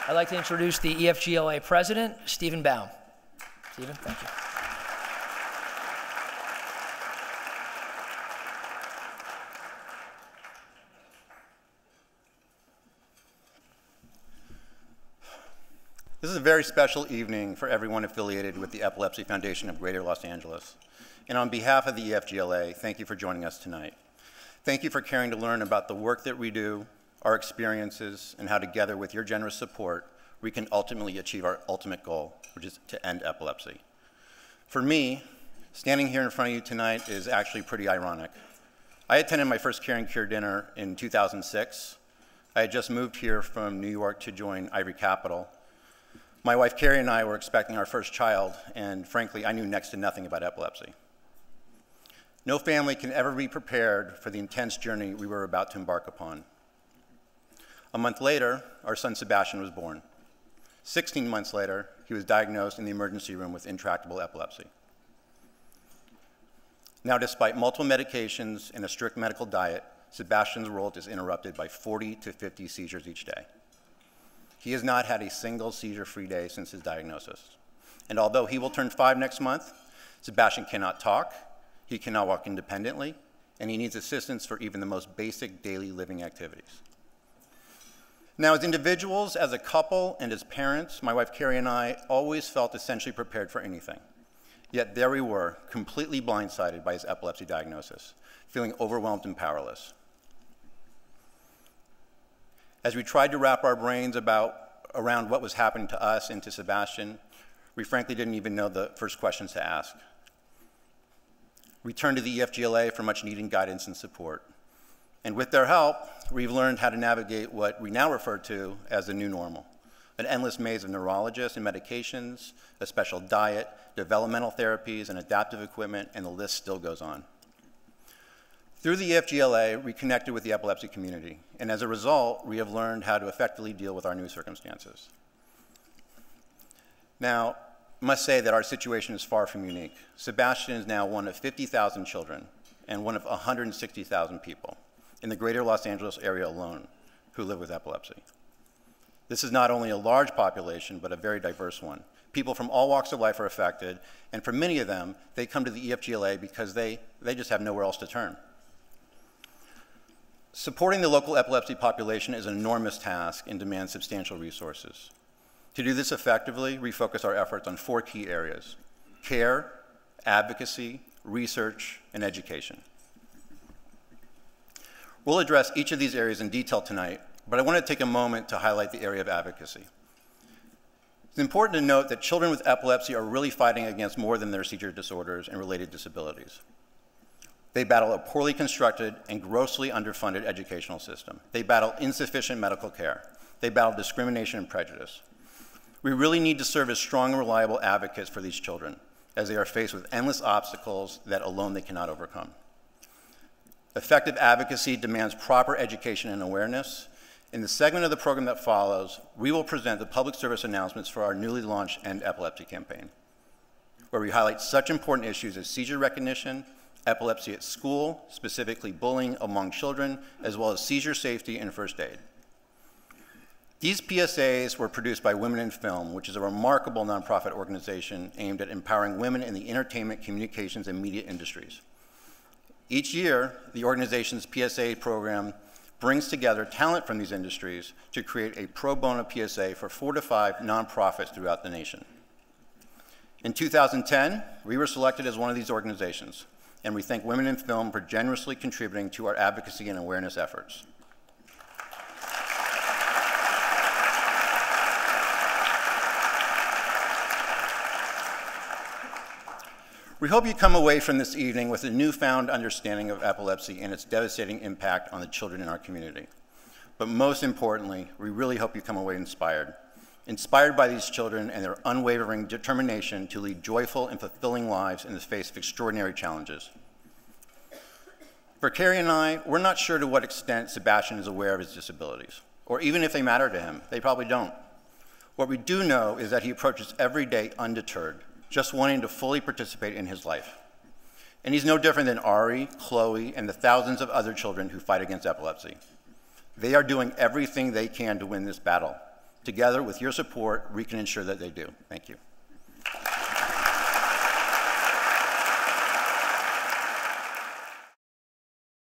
I'd like to introduce the EFGLA President, Steven Baum. Steven, thank you. This is a very special evening for everyone affiliated with the Epilepsy Foundation of Greater Los Angeles. And on behalf of the EFGLA, thank you for joining us tonight. Thank you for caring to learn about the work that we do, our experiences, and how together with your generous support, we can ultimately achieve our ultimate goal, which is to end epilepsy. For me, standing here in front of you tonight is actually pretty ironic. I attended my first Care and Cure dinner in 2006. I had just moved here from New York to join Ivory Capital. My wife Carrie and I were expecting our first child, and frankly, I knew next to nothing about epilepsy. No family can ever be prepared for the intense journey we were about to embark upon. A month later, our son Sebastian was born. 16 months later, he was diagnosed in the emergency room with intractable epilepsy. Now, despite multiple medications and a strict medical diet, Sebastian's world is interrupted by 40 to 50 seizures each day. He has not had a single seizure-free day since his diagnosis. And although he will turn 5 next month, Sebastian cannot talk, he cannot walk independently, and he needs assistance for even the most basic daily living activities. Now, as individuals, as a couple, and as parents, my wife Carrie and I always felt essentially prepared for anything. Yet there we were, completely blindsided by his epilepsy diagnosis, feeling overwhelmed and powerless. As we tried to wrap our brains around what was happening to us and to Sebastian, we frankly didn't even know the first questions to ask. We turned to the EFGLA for much needed guidance and support. And with their help, we've learned how to navigate what we now refer to as the new normal, an endless maze of neurologists and medications, a special diet, developmental therapies, and adaptive equipment, and the list still goes on. Through the EFGLA, we connected with the epilepsy community, and as a result, we have learned how to effectively deal with our new circumstances. Now, I must say that our situation is far from unique. Sebastian is now one of 50,000 children and one of 160,000 people in the greater Los Angeles area alone who live with epilepsy. This is not only a large population, but a very diverse one. People from all walks of life are affected, and for many of them, they come to the EFGLA because they just have nowhere else to turn. Supporting the local epilepsy population is an enormous task and demands substantial resources. To do this effectively, we focus our efforts on 4 key areas: care, advocacy, research, and education. We'll address each of these areas in detail tonight, but I want to take a moment to highlight the area of advocacy. It's important to note that children with epilepsy are really fighting against more than their seizure disorders and related disabilities. They battle a poorly constructed and grossly underfunded educational system. They battle insufficient medical care. They battle discrimination and prejudice. We really need to serve as strong and reliable advocates for these children, as they are faced with endless obstacles that alone they cannot overcome. Effective advocacy demands proper education and awareness. In the segment of the program that follows, we will present the public service announcements for our newly launched End Epilepsy campaign, where we highlight such important issues as seizure recognition, epilepsy at school, specifically bullying among children, as well as seizure safety and first aid. These PSAs were produced by Women in Film, which is a remarkable nonprofit organization aimed at empowering women in the entertainment, communications, and media industries. Each year, the organization's PSA program brings together talent from these industries to create a pro bono PSA for 4 to 5 nonprofits throughout the nation. In 2010, we were selected as one of these organizations, and we thank Women in Film for generously contributing to our advocacy and awareness efforts. We hope you come away from this evening with a newfound understanding of epilepsy and its devastating impact on the children in our community. But most importantly, we really hope you come away inspired by these children and their unwavering determination to lead joyful and fulfilling lives in the face of extraordinary challenges. For Carrie and I, we're not sure to what extent Sebastian is aware of his disabilities, or even if they matter to him. They probably don't. What we do know is that he approaches every day undeterred, just wanting to fully participate in his life. And he's no different than Ari, Chloe, and the thousands of other children who fight against epilepsy. They are doing everything they can to win this battle, Together, with your support, we can ensure that they do. Thank you.